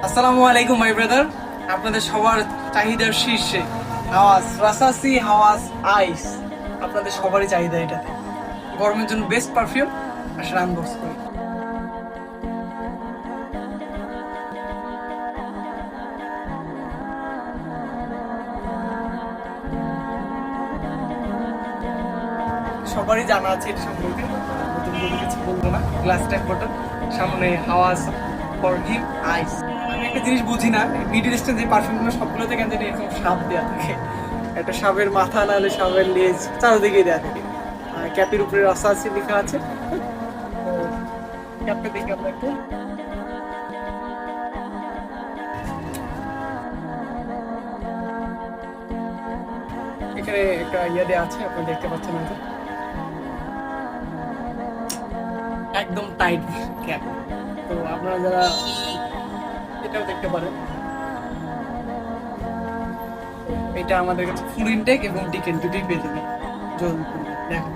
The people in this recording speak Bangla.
আসসালামু আলাইকুম মাই ব্রাদার। আপনাদের সবার চাহিদার শীর্ষে হাওয়াজ রাসাসি, হাওয়াজ আইস, আপনাদের সবারই চাহিদা এটাতে। গরমের জন্য বেস্ট পারফিউম। আসলে আনবক্স করি। সবারই জানা আছে এটা সম্পর্কে, নতুন করে কিছু বলবো না। গ্লাস ট্যাপ বটল, সামনে হাওয়াজ ফর হিম আইস। আমি একটা জিনিস বুঝি না, মিডিল ইস্টের যে পারফিউমগুলো সবগুলোতে কেন জানি এরকম সাপ দেওয়া থাকে। একটা সাপের মাথা, নাহলে সাপের লেজ, চারদিকেই দেওয়া থাকে। আর ক্যাপের উপরে রাসাসি লেখা আছে। তো ক্যাপটা দেখি আমরা একটু। এখানে একটা ইয়ে দেওয়া আছে, আপনি দেখতে পাচ্ছেন হয়তো। একদম টাইট ক্যাপ। তো আপনারা যারা এটাও দেখতে পারেন, এটা আমাদের কাছে ফুল ইনটেক এবং ডিকেন দুটোই পেয়ে যাবেন। জলদি দেখুন।